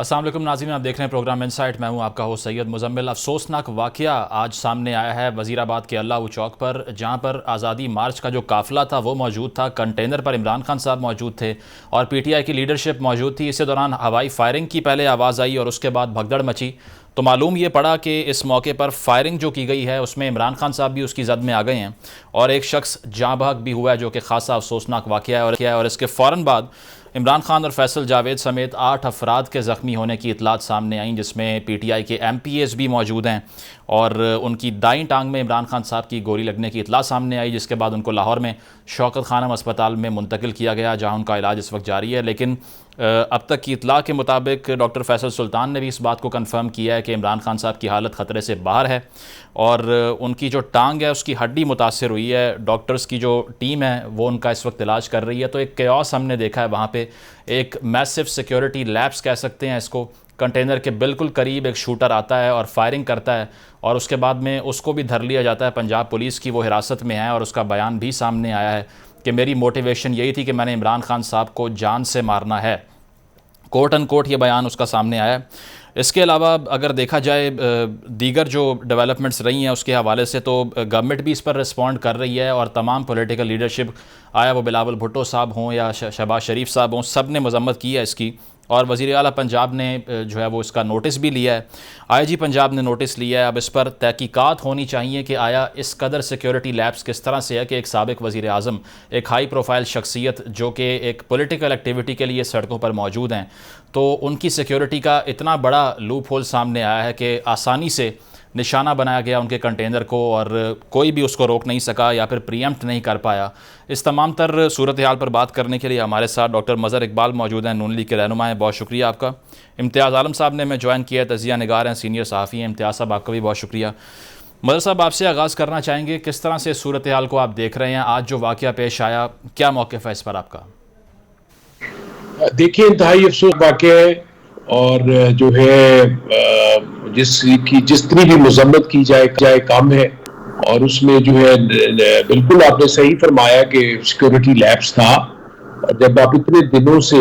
السلام علیکم ناظرین، آپ دیکھ رہے ہیں پروگرام انسائٹ۔ میں ہوں آپ کا ہوسٹ سید مزمل۔ افسوسناک واقعہ آج سامنے آیا ہے وزیر آباد کے اللہ چوک پر، جہاں پر آزادی مارچ کا جو قافلہ تھا وہ موجود تھا۔ کنٹینر پر عمران خان صاحب موجود تھے اور پی ٹی آئی کی لیڈرشپ موجود تھی۔ اسی دوران ہوائی فائرنگ کی پہلے آواز آئی اور اس کے بعد بھگدڑ مچی، تو معلوم یہ پڑا کہ اس موقع پر فائرنگ جو کی گئی ہے اس میں عمران خان صاحب بھی اس کی زد میں آ گئے ہیں اور ایک شخص جاں بحق بھی ہوا ہے، جو کہ خاصا افسوسناک واقعہ ہے۔ اور اس کے فوراً بعد عمران خان اور فیصل جاوید سمیت 8 افراد کے زخمی ہونے کی اطلاعات سامنے آئیں، جس میں پی ٹی آئی کے ایم پی ایز بھی موجود ہیں اور ان کی دائیں ٹانگ میں عمران خان صاحب کی گولی لگنے کی اطلاع سامنے آئی، جس کے بعد ان کو لاہور میں شوکت خانم اسپتال میں منتقل کیا گیا، جہاں ان کا علاج اس وقت جاری ہے۔ لیکن اب تک کی اطلاع کے مطابق ڈاکٹر فیصل سلطان نے بھی اس بات کو کنفرم کیا ہے کہ عمران خان صاحب کی حالت خطرے سے باہر ہے اور ان کی جو ٹانگ ہے اس کی ہڈی متاثر ہوئی ہے۔ ڈاکٹرز کی جو ٹیم ہے وہ ان کا اس وقت علاج کر رہی ہے۔ تو ایک کیوس ہم نے دیکھا ہے وہاں پہ، ایک میسو سیکیورٹی لیپس کہہ سکتے ہیں اس کو۔ کنٹینر کے بالکل قریب ایک شوٹر آتا ہے اور فائرنگ کرتا ہے اور اس کے بعد میں اس کو بھی دھر لیا جاتا ہے۔ پنجاب پولیس کی وہ حراست میں ہے اور اس کا بیان بھی سامنے آیا ہے کہ میری موٹیویشن یہی تھی کہ میں نے عمران خان صاحب کو جان سے مارنا ہے، کوٹ ان کوٹ یہ بیان اس کا سامنے آیا ہے۔ اس کے علاوہ اگر دیکھا جائے دیگر جو ڈیولپمنٹس رہی ہیں اس کے حوالے سے، تو گورنمنٹ بھی اس پر رسپونڈ کر رہی ہے اور تمام پولیٹیکل لیڈرشپ، آیا وہ بلاول بھٹو صاحب ہوں یا شہباز شریف صاحب ہوں، سب نے مذمت کی ہے اس کی، اور وزیر اعلیٰ پنجاب نے جو ہے وہ اس کا نوٹس بھی لیا ہے، آئی جی پنجاب نے نوٹس لیا ہے۔ اب اس پر تحقیقات ہونی چاہیے کہ آیا اس قدر سیکیورٹی لیپس کس طرح سے ہے کہ ایک سابق وزیر اعظم، ایک ہائی پروفائل شخصیت جو کہ ایک پولیٹیکل ایکٹیویٹی کے لیے سڑکوں پر موجود ہیں، تو ان کی سیکیورٹی کا اتنا بڑا لوپ ہول سامنے آیا ہے کہ آسانی سے نشانہ بنایا گیا ان کے کنٹینر کو اور کوئی بھی اس کو روک نہیں سکا یا پھر پریمپٹ نہیں کر پایا۔ اس تمام تر صورتحال پر بات کرنے کے لیے ہمارے ساتھ ڈاکٹر مظہر اقبال موجود ہیں، نون لیگ کے رہنما ہیں، بہت شکریہ آپ کا۔ امتیاز عالم صاحب نے ہمیں جوائن کیا ہے، تجزیہ نگار ہیں، سینئر صحافی ہیں، امتیاز صاحب آپ کا بھی بہت شکریہ۔ مظہر صاحب، آپ سے آغاز کرنا چاہیں گے، کس طرح سے صورتحال کو آپ دیکھ رہے ہیں؟ آج جو واقعہ پیش آیا، کیا موقف ہے اس پر آپ کا؟ دیکھیے، انتہائی افسوس واقعہ ہے اور جو ہے جس طرح بھی مذمت کی جائے کام ہے، اور اس میں جو ہے بالکل آپ نے صحیح فرمایا کہ سیکیورٹی لیپس تھا۔ جب آپ اتنے دنوں سے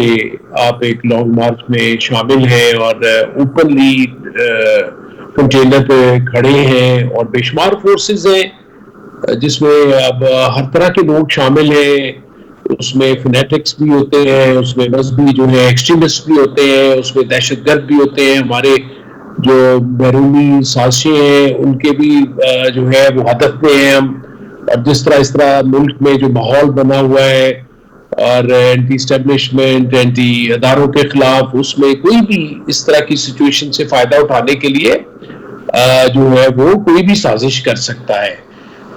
آپ ایک لانگ مارچ میں شامل ہیں اور اوپنلی کنٹینر پہ کھڑے ہیں اور بے شمار فورسز ہیں جس میں اب ہر طرح کے لوگ شامل ہیں، اس میں فنیٹکس بھی ہوتے ہیں، اس میں مذہبی جو ہے ایکسٹریمسٹ بھی ہوتے ہیں، اس میں دہشت گرد بھی ہوتے ہیں، ہمارے جو بیرونی سازشیں ہیں ان کے بھی جو ہے وہ ہدف میں ہیں ہم۔ اور جس طرح اس طرح ملک میں جو ماحول بنا ہوا ہے اور اینٹی اسٹیبلشمنٹ، اینٹی اداروں کے خلاف، اس میں کوئی بھی اس طرح کی سچویشن سے فائدہ اٹھانے کے لیے جو ہے وہ کوئی بھی سازش کر سکتا ہے۔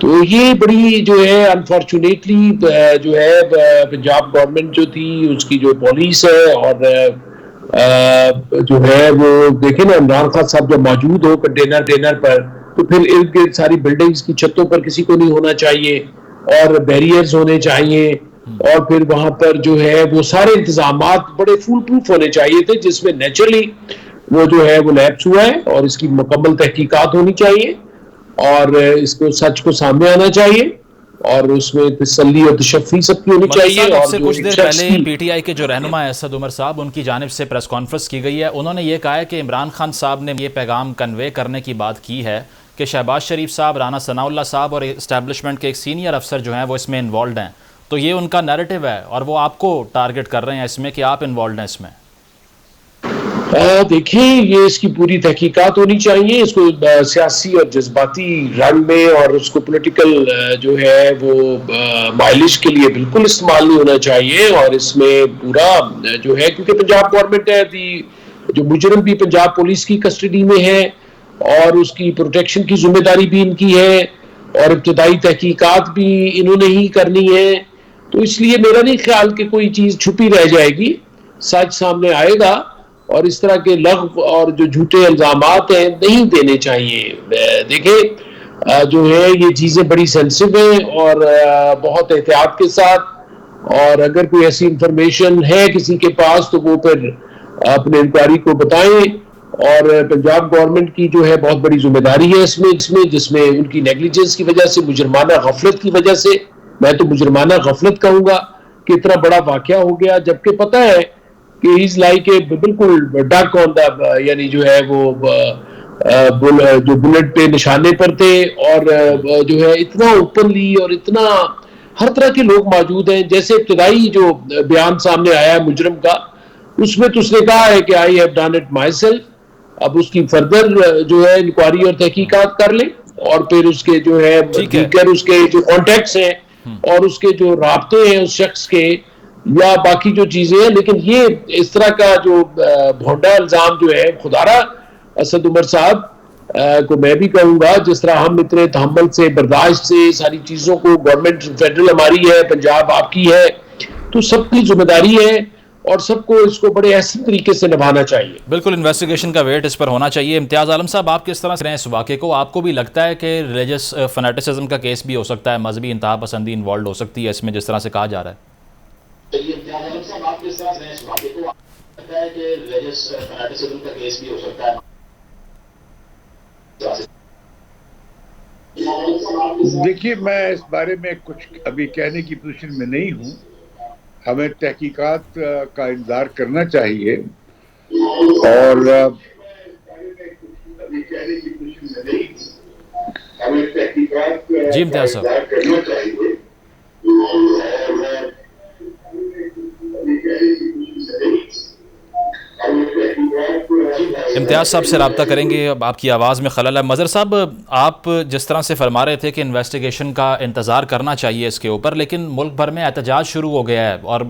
تو یہ بڑی جو ہے انفارچونیٹلی جو ہے پنجاب گورنمنٹ جو تھی، اس کی جو پولیس ہے اور جو ہے وہ دیکھیں نا، عمران خان صاحب جب موجود ہو کنٹینر پر، تو پھر ارد گرد ساری بلڈنگز کی چھتوں پر کسی کو نہیں ہونا چاہیے اور بیریئرز ہونے چاہیے، اور پھر وہاں پر جو ہے وہ سارے انتظامات بڑے فول پروف ہونے چاہیے تھے، جس میں نیچرلی وہ جو ہے وہ لیپس ہوا ہے اور اس کی مکمل تحقیقات ہونی چاہیے اور اس کو سچ کو سامنے آنا چاہیے اور اس میں تسلی اور تشفی سب کی ہونی چاہیے۔ اور اور کچھ دیر پہلے پی ٹی آئی کے جو رہنما اسد عمر صاحب، ان کی جانب سے پریس کانفرنس کی گئی ہے، انہوں نے یہ کہا ہے کہ عمران خان صاحب نے یہ پیغام کنوے کرنے کی بات کی ہے کہ شہباز شریف صاحب، رانا ثناء اللہ صاحب اور اسٹیبلشمنٹ کے ایک سینئر افسر جو ہیں وہ اس میں انوالوڈ ہیں، تو یہ ان کا نیریٹو ہے اور وہ آپ کو ٹارگٹ کر رہے ہیں اس میں کہ آپ انوالوڈ ہیں اس میں۔ دیکھیں، یہ اس کی پوری تحقیقات ہونی چاہیے، اس کو سیاسی اور جذباتی رنگ میں اور اس کو پولیٹیکل جو ہے وہ مائلیج کے لیے بالکل استعمال نہیں ہونا چاہیے۔ اور اس میں پورا جو ہے، کیونکہ پنجاب گورنمنٹ ہے، جو مجرم بھی پنجاب پولیس کی کسٹڈی میں ہے اور اس کی پروٹیکشن کی ذمہ داری بھی ان کی ہے اور ابتدائی تحقیقات بھی انہوں نے ہی کرنی ہے، تو اس لیے میرا نہیں خیال کہ کوئی چیز چھپی رہ جائے گی، سچ سامنے آئے گا اور اس طرح کے لغو اور جو جھوٹے الزامات ہیں نہیں دینے چاہیے۔ دیکھیں، جو ہے یہ چیزیں بڑی سینسٹیو ہیں اور بہت احتیاط کے ساتھ، اور اگر کوئی ایسی انفارمیشن ہے کسی کے پاس تو وہ پھر اپنے انکوائری کو بتائیں، اور پنجاب گورنمنٹ کی جو ہے بہت بڑی ذمہ داری ہے اس میں جس میں ان کی نیگلیجنس کی وجہ سے، مجرمانہ غفلت کی وجہ سے، میں تو مجرمانہ غفلت کہوں گا کہ اتنا بڑا واقعہ ہو گیا، جبکہ پتہ ہے کہ از لائک اے بالکل ڈک آن دا، یعنی جو ہے وہ جو بلٹ پہ نشانے پر تھے، اور جو ہے اتنا اوپنلی اور اتنا ہر طرح کے لوگ موجود ہیں. جیسے ابتدائی جو بیان سامنے آیا ہے مجرم کا، اس میں تو اس نے کہا ہے کہ I have done it my self. اب اس کی فردر جو ہے انکوائری اور تحقیقات کر لیں، اور پھر اس کے جو ہے دیگر اس کے جو کانٹیکٹس ہیں اور اس کے جو رابطے ہیں اس شخص کے، یا باقی جو چیزیں ہیں. لیکن یہ اس طرح کا جو بھونڈا الزام جو ہے، خدارہ اسد عمر صاحب کو میں بھی کہوں گا، جس طرح ہم اتنے تحمل سے، برداشت سے ساری چیزوں کو، گورنمنٹ فیڈرل ہماری ہے، پنجاب آپ کی ہے، تو سب کی ذمہ داری ہے اور سب کو اس کو بڑے احسن طریقے سے نبھانا چاہیے. بالکل انویسٹیگیشن کا ویٹ اس پر ہونا چاہیے. امتیاز عالم صاحب، آپ کس طرح سے رہے ہیں اس واقعے کو؟ آپ کو بھی لگتا ہے کہ ریلیجس فنیٹسزم کا کیس بھی ہو سکتا ہے، مذہبی انتہا پسندی انوالوڈ ہو سکتی ہے اس میں، جس طرح سے کہا جا رہا ہے؟ امتیاز عالم صاحب، آپ کس طرح سے رہے ہیں اس واقعے کو؟ آپ کو لگتا ہے کہ ریلیجس فنیٹسزم کا کیس بھی ہو سکتا ہے؟ دیکھیے، میں اس بارے میں کچھ ابھی کہنے کی پوزیشن میں نہیں ہوں. ہمیں تحقیقات کا انتظار کرنا چاہیے، اور جی امتیاز صاحب. امتیاز صاحب سے رابطہ کریں گے. اب آپ کی آواز میں خلل ہے. مظہر صاحب، آپ جس طرح سے فرما رہے تھے کہ انویسٹیگیشن کا انتظار کرنا چاہیے اس کے اوپر، لیکن ملک بھر میں احتجاج شروع ہو گیا ہے اور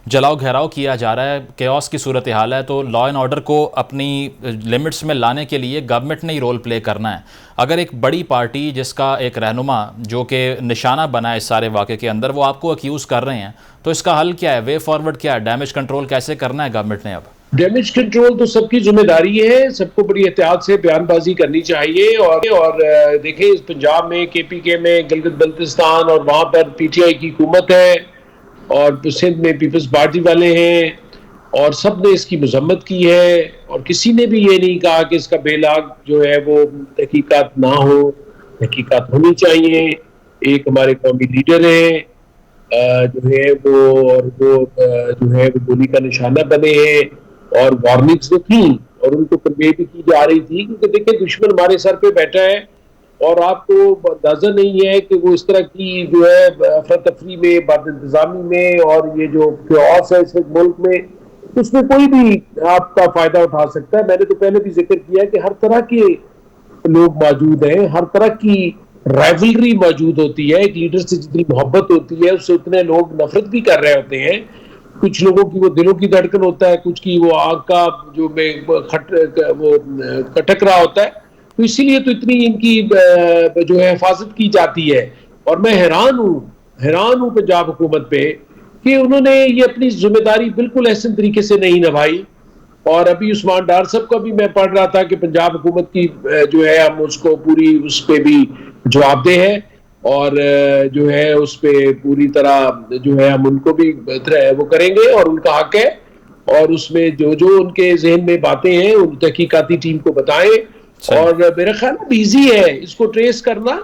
جلاؤ گھیراؤ کیا جا رہا ہے، کیوس کی صورتحال ہے. تو لا اینڈ آرڈر کو اپنی لمٹس میں لانے کے لیے گورنمنٹ نے ہی رول پلے کرنا ہے. اگر ایک بڑی پارٹی جس کا ایک رہنما جو کہ نشانہ بنا ہے اس سارے واقعے کے اندر، وہ آپ کو اکیوز کر رہے ہیں، تو اس کا حل کیا ہے؟ وے فارورڈ کیا ہے؟ ڈیمیج کنٹرول کیسے کرنا ہے گورنمنٹ نے اب؟ ڈیمیج کنٹرول تو سب کی ذمہ داری ہے، سب کو بڑی احتیاط سے بیان بازی کرنی چاہیے. اور دیکھیں، اس پنجاب میں، کے پی کے میں، گلگت بلتستان، اور وہاں پر پی ٹی آئی کی حکومت ہے، اور سندھ میں پیپلز پارٹی والے ہیں، اور سب نے اس کی مذمت کی ہے، اور کسی نے بھی یہ نہیں کہا کہ اس کا بے لاگ جو ہے وہ تحقیقات نہ ہو. تحقیقات ہونی چاہیے. ایک ہمارے قومی لیڈر ہیں جو ہے وہ، اور وہ جو ہے وہ گولی کا نشانہ بنے ہیں، اور وارننگز تو تھیں اور ان کو کنوے بھی کی جا رہی تھی، کیونکہ دیکھیں دشمن ہمارے سر پہ بیٹھا ہے، اور آپ کو اندازہ نہیں ہے کہ وہ اس طرح کی جو ہے افراتفری میں، بد انتظامی میں، اور یہ جو کیوس ہے اس ملک میں، اس میں کوئی بھی آپ کا فائدہ اٹھا سکتا ہے. میں نے تو پہلے بھی ذکر کیا کہ ہر طرح کے لوگ موجود ہیں، ہر طرح کی رائیولری موجود ہوتی ہے. ایک لیڈر سے جتنی محبت ہوتی ہے، اس سے اتنے لوگ نفرت بھی کر رہے ہوتے ہیں. کچھ لوگوں کی وہ دلوں کی دھڑکن ہوتا ہے، کچھ کی وہ آنکھ کا جو وہ کھٹک رہا ہوتا ہے. تو اسی لیے تو اتنی ان کی جو ہے حفاظت کی جاتی ہے. اور میں حیران ہوں پنجاب حکومت پہ کہ انہوں نے یہ اپنی ذمہ داری بالکل احسن طریقے سے نہیں نبھائی. اور ابھی عثمان ڈار صاحب کا بھی میں پڑھ رہا تھا کہ پنجاب حکومت کی جو ہے ہم اس کو پوری اس پہ بھی جواب دہ ہے، اور جو ہے اس پہ پوری طرح جو ہے ہم ان کو بھی وہ کریں گے، اور ان کا حق ہے. اور اس میں جو ان کے ذہن میں باتیں ہیں ان تحقیقاتی ٹیم کو بتائیں. اور میرا خیال ایزی ہے اس کو ٹریس کرنا،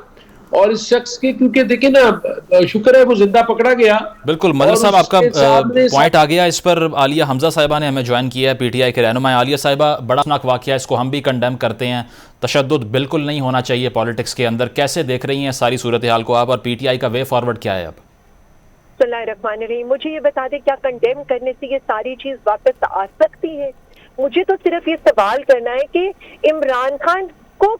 اور اس شخص کے، کیونکہ دیکھیں نا، شکر ہے وہ زندہ پکڑا گیا. بالکل مظہر صاحب، آپ کا پوائنٹ آ گیا. اس پر عالیہ حمزہ صاحبہ نے ہمیں جوائن کیا ہے، پی ٹی آئی کے رہنما. عالیہ صاحبہ، بڑا خطرناک واقعہ، اس کو ہم بھی کنڈیم کرتے ہیں. تشدد بالکل نہیں ہونا چاہیے پالیٹکس کے اندر. کیسے دیکھ رہی ہیں ساری صورتحال کو آپ، اور پی ٹی آئی کا وے فارورڈ کیا ہے اب؟ بسم اللہ الرحمن الرحیم. مجھے یہ بتا دیں، کیا کنڈیم کرنے سے یہ ساری چیز واپس آ سکتی ہے؟ مجھے تو صرف یہ سوال کرنا ہے کہ عمران خان کو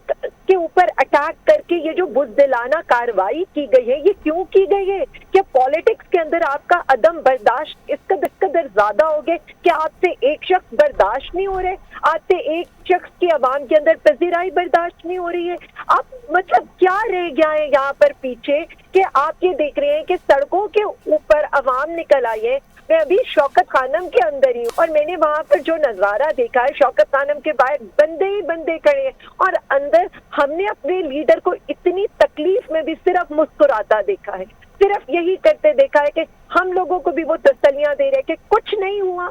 کے اوپر اٹیک کر کے یہ جو بزدلانہ کارروائی کی گئی ہے، یہ کیوں کی گئی ہے؟ کیا پالیٹکس کے اندر آپ کا عدم برداشت اس قدر زیادہ ہو گئے کہ آپ سے ایک شخص برداشت نہیں ہو رہے؟ آپ سے ایک شخص کی عوام کے اندر پذیرائی برداشت نہیں ہو رہی ہے؟ آپ مطلب کیا رہ گیا ہے یہاں پر پیچھے کہ آپ یہ دیکھ رہے ہیں کہ سڑکوں کے اوپر عوام نکل آئی ہے؟ میں ابھی شوکت خانم کے اندر ہی ہوں، اور میں نے وہاں پر جو نظارہ دیکھا ہے، شوکت خانم کے باہر بندے ہی بندے کھڑے ہیں، اور اندر ہم نے اپنے لیڈر کو اتنی تکلیف میں بھی صرف مسکراتا دیکھا ہے، صرف یہی کرتے دیکھا ہے کہ ہم لوگوں کو بھی وہ تسلیاں دے رہے کہ کچھ نہیں ہوا.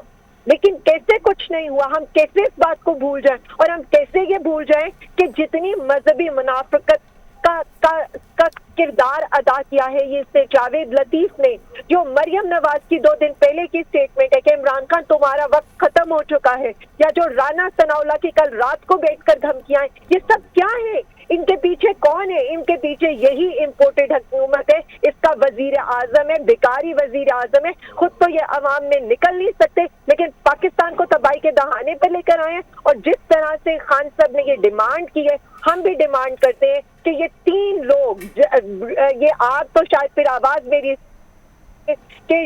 لیکن کیسے کچھ نہیں ہوا؟ ہم کیسے اس بات کو بھول جائیں، اور ہم کیسے یہ بھول جائیں کہ جتنی مذہبی منافقت کا کردار ادا کیا ہے یہ سے جاوید لطیف نے، جو مریم نواز کی 2 دن پہلے کی سٹیٹمنٹ ہے کہ عمران خان تمہارا وقت ختم ہو چکا ہے، یا جو رانا ثناءاللہ کی کل رات کو بیٹھ کر دھمکیاں ہیں، یہ سب کیا ہے؟ ان کے پیچھے کون ہے؟ ان کے پیچھے یہی امپورٹڈ حکومت ہے، اس کا وزیر اعظم ہے، بیکاری وزیر اعظم ہے، خود تو یہ عوام میں نکل نہیں سکتے لیکن پاکستان کو تباہی کے دہانے پہ لے کر آئے ہیں۔ اور جس طرح سے خان صاحب نے یہ ڈیمانڈ کی ہے، ہم بھی ڈیمانڈ کرتے ہیں کہ یہ 3 لوگ، یہ آپ تو شاید پھر آواز میری کہ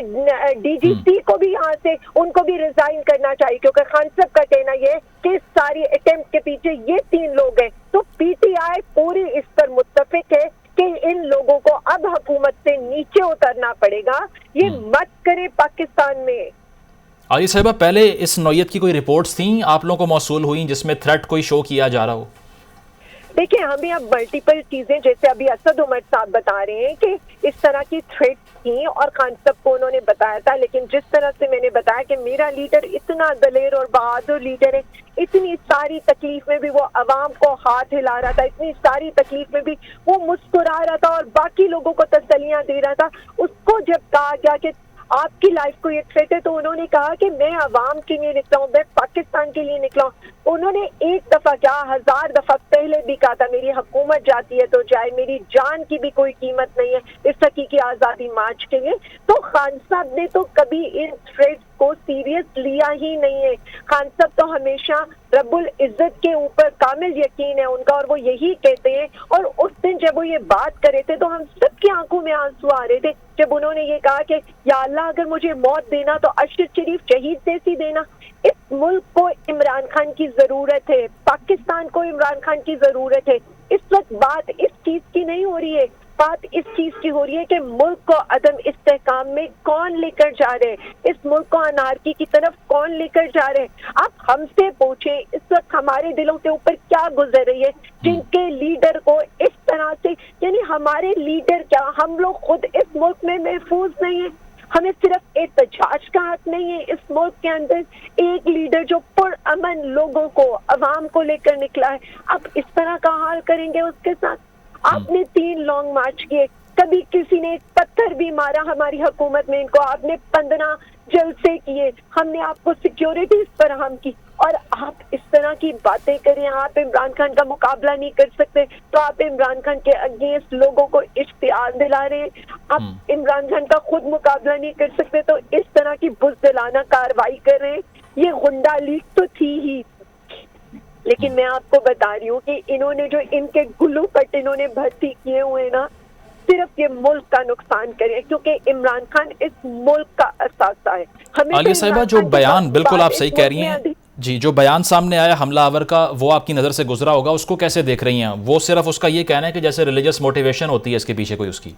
ڈی جی سی کو بھی یہاں سے ان کو بھی ریزائن کرنا چاہیے، کیونکہ خان صاحب کا کہنا یہ ہے کہ اس ساری اٹیمپٹ کے پیچھے یہ 3 لوگ ہیں۔ تو پی ٹی آئی پوری اس پر متفق ہے کہ ان لوگوں کو اب حکومت سے نیچے اترنا پڑے گا، یہ مت کرے پاکستان میں۔ عالیہ صاحبہ، پہلے اس نوعیت کی کوئی رپورٹس تھیں آپ لوگوں کو موصول ہوئیں جس میں تھریٹ کوئی شو کیا جا رہا ہو؟ دیکھیں، ہمیں اب ملٹیپل چیزیں، جیسے ابھی اسد عمر صاحب بتا رہے ہیں کہ اس طرح کی تھریٹس تھیں اور خان صاحب کو انہوں نے بتایا تھا، لیکن جس طرح سے میں نے بتایا کہ میرا لیڈر اتنا دلیر اور بہادر لیڈر ہے، اتنی ساری تکلیف میں بھی وہ عوام کو ہاتھ ہلا رہا تھا، اتنی ساری تکلیف میں بھی وہ مسکرا رہا تھا اور باقی لوگوں کو تسلیاں دے رہا تھا۔ اس کو جب کہا گیا کہ آپ کی لائف کو یہ تھریٹ ہے تو انہوں نے کہا کہ میں عوام کے لیے نکلا ہوں، میں پاکستان کے لیے نکلا ہوں۔ انہوں نے ایک دفعہ کیا 1000 دفعہ پہلے بھی کہا تھا میری حکومت جاتی ہے تو جائے، میری جان کی بھی کوئی قیمت نہیں ہے اس حقیقی آزادی مارچ کے لیے۔ تو خان صاحب نے تو کبھی ان تھریٹس کو سیریس لیا ہی نہیں ہے۔ خان صاحب تو ہمیشہ رب العزت کے اوپر کامل یقین ہے ان کا، اور وہ یہی کہتے ہیں۔ اور اس دن جب وہ یہ بات کر رہے تھے تو ہم سب کی آنکھوں میں آنسو آ رہے تھے جب انہوں نے یہ کہا کہ یا اللہ اگر مجھے موت دینا تو ارشد شریف شہید جیسی دینا۔ اس ملک کو عمران خان کی ضرورت ہے، پاکستان کو عمران خان کی ضرورت ہے۔ اس وقت بات اس چیز کی نہیں ہو رہی ہے، بات اس چیز کی ہو رہی ہے کہ ملک کو عدم استحکام میں کون لے کر جا رہے ہیں، اس ملک کو انارکی کی طرف کون لے کر جا رہے ہیں۔ آپ ہم سے پوچھیں اس وقت ہمارے دلوں کے اوپر کیا گزر رہی ہے جن کے لیڈر کو اس طرح سے، یعنی ہمارے لیڈر کیا، ہم لوگ خود اس ملک میں محفوظ نہیں ہیں۔ ہمیں صرف احتجاج کا حق نہیں ہے اس ملک کے اندر، ایک لیڈر جو پرامن لوگوں کو، عوام کو لے کر نکلا ہے، اب اس طرح کا حال کریں گے اس کے ساتھ۔ آپ نے 3 لانگ مارچ کیے، کبھی کسی نے ایک پتھر بھی مارا ہماری حکومت میں ان کو، آپ نے 15 جلسے کیے، ہم نے آپ کو سیکیورٹیز فراہم کی، اور آپ اس طرح کی باتیں کریں، آپ عمران خان کا مقابلہ نہیں کر سکتے تو آپ عمران خان کے اگینسٹ لوگوں کو اشتعال دلا رہے ہیں، آپ عمران خان کا خود مقابلہ نہیں کر سکتے تو اس طرح کی بزدلانہ کارروائی کر رہے ہیں۔ یہ غنڈہ لیگ تو تھی ہی، لیکن میں آپ کو بتا رہی ہوں کہ انہوں نے جو ان کے گلو پٹ انہوں نے بھرتی کیے ہوئے نا، صرف یہ ملک کا نقصان کرے، کیونکہ عمران خان اس ملک کا اثاثہ ہے۔ عالیہ صاحبہ، جو بیان بالکل آپ صحیح کہہ رہی ہیں جی، جو بیان سامنے آیا حملہ آور کا، وہ آپ کی نظر سے گزرا ہوگا، اس کو کیسے دیکھ رہی ہیں؟ وہ صرف اس کا یہ کہنا ہے کہ جیسے ریلیجس موٹیویشن ہوتی ہے اس کے پیچھے کوئی اس کی؟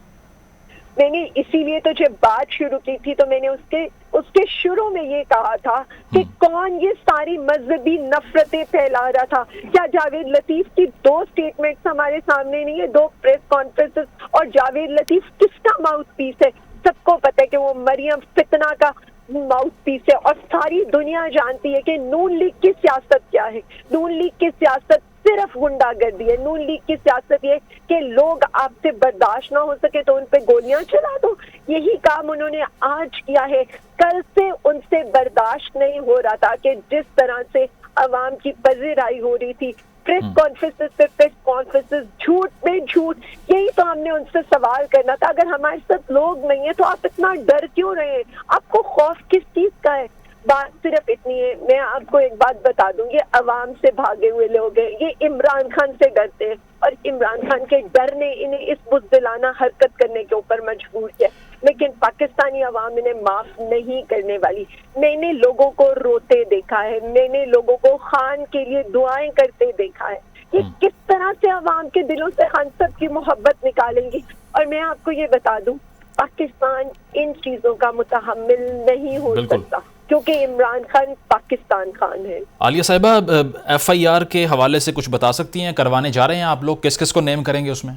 میں نے اسی لیے تو جب بات شروع کی تھی تو میں نے اس کے شروع میں یہ کہا تھا کہ کون یہ ساری مذہبی نفرتیں پھیلا رہا تھا۔ کیا جاوید لطیف کی 2 سٹیٹمنٹس ہمارے سامنے نہیں ہے، 2 پریس کانفرنسز، اور جاوید لطیف کس کا ماؤتھ پیس ہے؟ سب کو پتہ ہے کہ وہ مریم فتنہ کا ماؤتھ پیس ہے، اور ساری دنیا جانتی ہے کہ نون لیگ کی سیاست کیا ہے۔ نون لیگ کی سیاست صرف غنڈہ گردی ہے۔ نون لیگ کی سیاست یہ کہ لوگ آپ سے برداشت نہ ہو سکے تو ان پہ گولیاں چلا دو، یہی کام انہوں نے آج کیا ہے۔ کل سے ان سے برداشت نہیں ہو رہا تھا کہ جس طرح سے عوام کی پذیرائی ہو رہی تھی، پریس کانفرنسز پہ پریس کانفرنسز، جھوٹ پہ جھوٹ، یہی تو ہم نے ان سے سوال کرنا تھا۔ اگر ہمارے ساتھ لوگ نہیں ہیں تو آپ اتنا ڈر کیوں رہے ہیں؟ آپ کو خوف کس چیز کا ہے؟ بات صرف اتنی ہے، میں آپ کو ایک بات بتا دوں، یہ عوام سے بھاگے ہوئے لوگ ہیں، یہ عمران خان سے ڈرتے ہیں، اور عمران خان کے ڈر نے انہیں اس بزدلانہ حرکت کرنے کے اوپر مجبور کیا، لیکن پاکستانی عوام انہیں معاف نہیں کرنے والی۔ میں نے لوگوں کو روتے دیکھا ہے، میں نے لوگوں کو خان کے لیے دعائیں کرتے دیکھا ہے، یہ کس طرح سے عوام کے دلوں سے خان صاحب کی محبت نکالیں گی۔ اور میں آپ کو یہ بتا دوں، پاکستان ان چیزوں کا متحمل نہیں ہو سکتا، کیونکہ عمران خان پاکستان خان ہے۔ عالیہ صاحبہ، ایف آئی آر کے حوالے سے کچھ بتا سکتی ہیں؟ کروانے جا رہے ہیں آپ لوگ، کس کس کو نیم کریں گے اس میں؟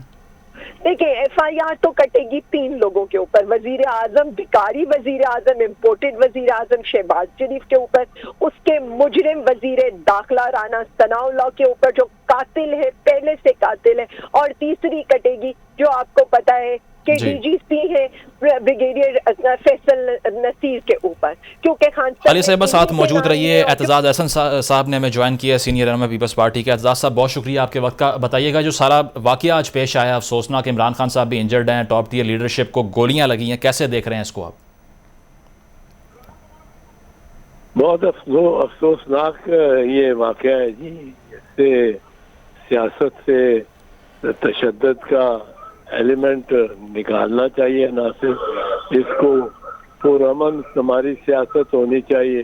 دیکھیں FIR تو کٹے گی 3 لوگوں کے اوپر، وزیر اعظم، بھکاری وزیر اعظم، امپورٹڈ وزیر اعظم شہباز شریف کے اوپر، اس کے مجرم وزیر داخلہ رانا ثناء اللہ کے اوپر جو قاتل ہے، پہلے سے قاتل ہے، اور تیسری کٹے گی جو آپ کو پتا ہے کہ DGC ہے بریگیڈیئر فیصل نصیر کے اوپر، کیونکہ خان صاحب علی صاحبہ ساتھ موجود رہیے. اعتزاز احسن صاحب نے ہمیں جوائن کیا ہے، سینئر رہنما پیپلز پارٹی کے. اعتزاز صاحب بہت شکریہ آپ کے وقت کا. بتائیے گا جو سارا واقعہ آج پیش آیا افسوسناک، عمران خان صاحب بھی انجرڈ ہیں، ٹاپ ٹیئر لیڈرشپ کو گولیاں لگی ہیں، کیسے دیکھ رہے ہیں اس کو آپ؟ بہت افسوسناک یہ واقعہ ہے جی. اس سے سیاست سے تشدد کا ایلیمنٹ نکالنا چاہیے، نہ صرف اس کو پرامن ہماری سیاست ہونی چاہیے.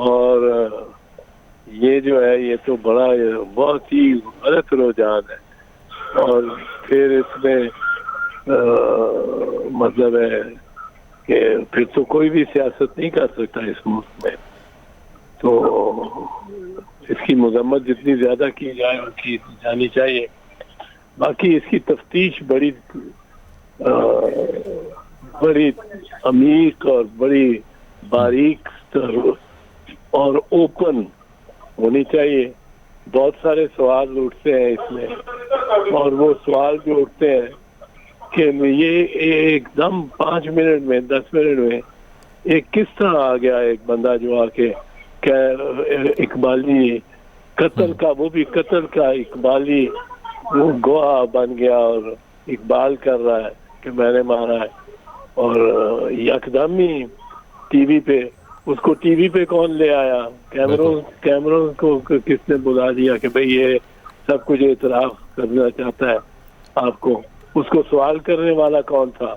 اور یہ جو ہے یہ تو بہت ہی غلط رجحان ہے. اور پھر اس میں مطلب ہے کہ پھر تو کوئی بھی سیاست نہیں کر سکتا اس ملک میں. تو اس کی مذمت جتنی زیادہ کی جائے اور کی جانی چاہیے. باقی اس کی تفتیش بڑی عمیق اور بڑی باریک اور اوپن ہونی چاہیے. بہت سارے سوال اٹھتے ہیں اس میں، اور وہ سوال جو اٹھتے ہیں کہ یہ ایک دم 5 منٹ میں 10 منٹ میں ایک کس طرح آ گیا ایک بندہ جو آ کے اقبالی قتل کا، وہ بھی قتل کا اقبالی وہ گواہ بن گیا اور اقبال کر رہا ہے کہ میں نے مارا ہے. اور یکدم ہی ٹی وی پہ اس کو ٹی وی پہ کون لے آیا؟ کیمروں کو کس نے بلا دیا کہ بھئی یہ سب کچھ اعتراف کرنا چاہتا ہے آپ کو. اس کو سوال کرنے والا کون تھا؟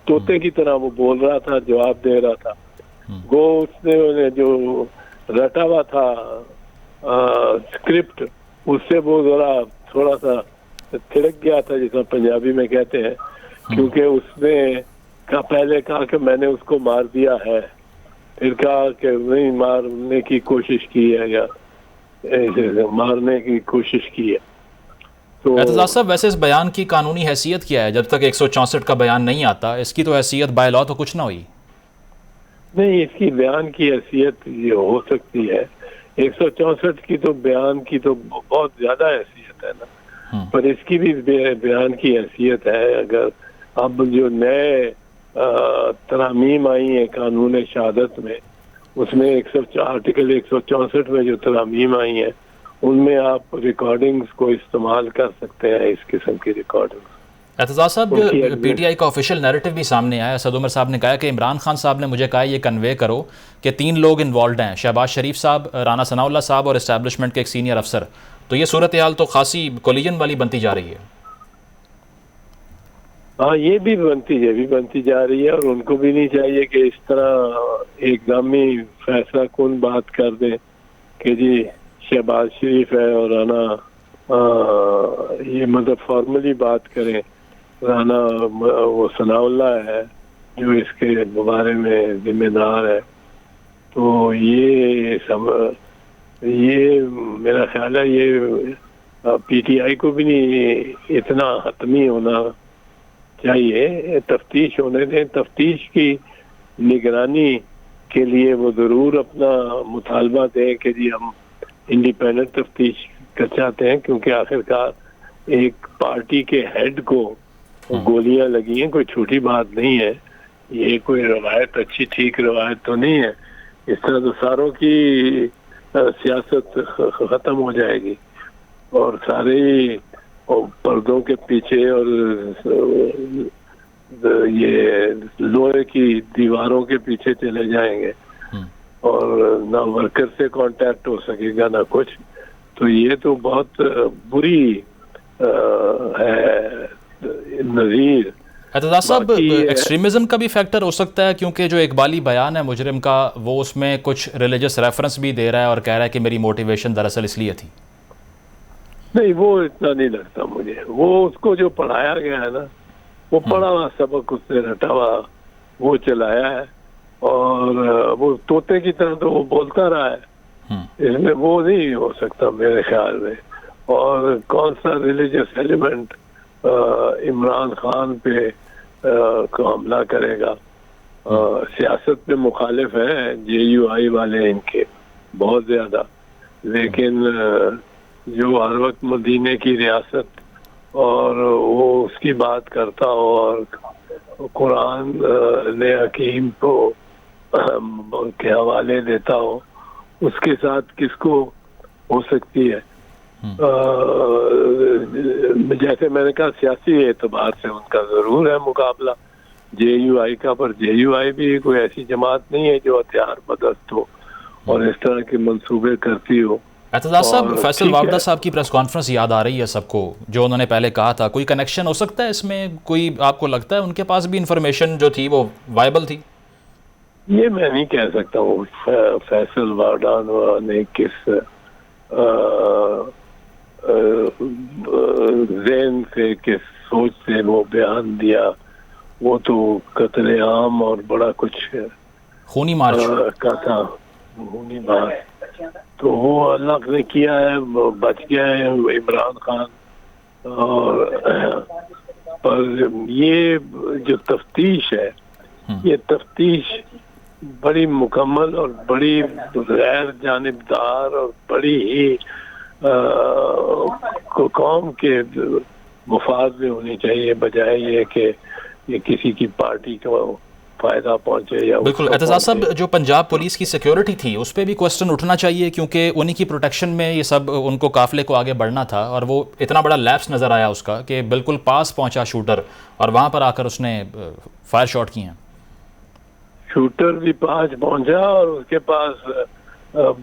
طوطے کی طرح وہ بول رہا تھا، جواب دے رہا تھا. وہ اس نے جو رٹا ہوا تھا اسکرپٹ، اس سے وہ ذرا تھوڑا سا تھڑک گیا تھا جیسا پنجابی میں کہتے ہیں، کیونکہ اس نے پہلے کہا کہ میں نے اس کو مار دیا ہے، پھر کہا کہ نہیں مارنے کی کوشش کی ہے یا مارنے کی کوشش کی ہے. تو اعتزاز صاحب ویسے اس بیان کی قانونی حیثیت کیا ہے؟ جب تک 164 کا بیان نہیں آتا اس کی تو حیثیت بائی لاء تو کچھ نہ ہوئی. نہیں، اس کی بیان کی حیثیت یہ ہو سکتی ہے. 164 کی تو بیان کی تو بہت زیادہ حیثیت ہے نا، پر اس کی بھی بیان کی حیثیت ہے. اگر اب جو نئے ترامیم آئی ہیں قانون شہادت میں، اس میں آرٹیکل 164 میں جو ترامیم آئی ہیں ان میں آپ ریکارڈنگز کو استعمال کر سکتے ہیں، اس قسم کی ریکارڈنگز. اعتزاز صاحب پی ٹی آئی کا آفیشیل نیریٹو بھی سامنے آیا. اسد عمر صاحب نے کہا کہ عمران خان صاحب نے مجھے کہا یہ کنوے کرو کہ 3 لوگ انوالوڈ ہیں، شہباز شریف صاحب، رانا ثناء اللہ صاحب اور اسٹیبلشمنٹ کے ایک سینئر افسر. تو یہ صورتحال تو خاصی کولیجن والی بنتی جا رہی ہے. ہاں، یہ بھی بنتی جا رہی ہے، اور ان کو بھی نہیں چاہیے کہ اس طرح ایک دم ہی فیصلہ کن بات کر دیں کہ جی شہباز شریف ہے اور رانا یہ مطلب فارملی بات کریں. رانا وہ ثناء اللہ ہے جو اس کے بارے میں ذمہ دار ہے. تو یہ میرا خیال ہے یہ پی ٹی آئی کو بھی نہیں اتنا حتمی ہونا چاہیے. تفتیش ہونے دیں. تفتیش کی نگرانی کے لیے وہ ضرور اپنا مطالبہ دیں کہ جی ہم انڈیپینڈنٹ تفتیش کر چاہتے ہیں، کیونکہ آخرکار ایک پارٹی کے ہیڈ کو گولیاں لگی ہیں، کوئی چھوٹی بات نہیں ہے. یہ کوئی روایت اچھی ٹھیک روایت تو نہیں ہے. اس طرح تو ساروں کی سیاست ختم ہو جائے گی اور سارے پردوں کے پیچھے اور یہ لوہے کی دیواروں کے پیچھے چلے جائیں گے اور نہ ورکر سے کانٹیکٹ ہو سکے گا نہ کچھ. تو یہ تو بہت بری ہے نظیر. اعتزاز صاحب ایکسٹریمزم کا بھی فیکٹر ہو سکتا ہے، کیونکہ جو اقبالی بیان ہے مجرم کا وہ اس میں کچھ ریلیجس ریفرنس بھی دے رہا ہے اور کہہ رہا ہے کہ میری موٹیویشن دراصل اس لیے تھی. نہیں، وہ اتنا نہیں لگتا مجھے. وہ اس کو جو پڑھایا گیا ہے نا، وہ پڑھا ہوا سبق اس نے رٹا ہوا وہ چلایا ہے، اور وہ طوطے کی طرح تو وہ بولتا رہا ہے. اس میں وہ نہیں ہو سکتا میرے خیال میں. اور کون سا ریلیجس ایلیمنٹ عمران خان پہ کو حملہ کرے گا. سیاست میں مخالف ہیں JUI والے ان کے بہت زیادہ، لیکن جو ہر وقت مدینے کی ریاست اور وہ اس کی بات کرتا ہو اور قرآن حکیم کو کے حوالے دیتا ہو، اس کے ساتھ کس کو ہو سکتی ہے؟ جیسے میں نے کہا سیاسی اعتبار سے ان کا ضرور ہے مقابلہ JUI کا، پر JUI بھی کوئی ایسی جماعت نہیں ہے جو ہتھیار بدست ہو اور اس طرح کے منصوبے کرتی ہو. اعتزاز صاحب، فیصل وابدہ صاحب کی پریس کانفرنس یاد آ رہی ہے سب کو، جو انہوں نے پہلے کہا تھا. کوئی کنیکشن ہو سکتا ہے اس میں؟ کوئی آپ کو لگتا ہے ان کے پاس بھی انفارمیشن جو تھی وہ وائبل تھی؟ یہ میں نہیں کہہ سکتا ہوں فیصل وابدہ نے کس ذہن سے، کس سوچ سے وہ بیان دیا. وہ تو قتل عام اور بڑا کچھ خونی مارچ کا تھا، خونی مارچ. تو وہ اللہ نے کیا ہے، بچ گیا ہے عمران خان. اور پر یہ جو تفتیش ہے، یہ تفتیش بڑی مکمل اور بڑی غیر جانبدار اور بڑی ہی قوم کے مفاد میں ہونی چاہیے، بجائے یہ کہ یہ کسی کی پارٹی کو فائدہ پہنچے یا بالکل. اعتزاز صاحب، جو پنجاب پولیس کی سیکیورٹی تھی اس پہ بھی کوسچن اٹھنا چاہیے، کیونکہ انہی کی پروٹیکشن میں یہ سب ان کو قافلے کو آگے بڑھنا تھا، اور وہ اتنا بڑا لیپس نظر آیا اس کا کہ بالکل پاس پہنچا شوٹر اور وہاں پر آ کر اس نے فائر شاٹ کی ہیں. شوٹر بھی پہنچا اور اس کے پاس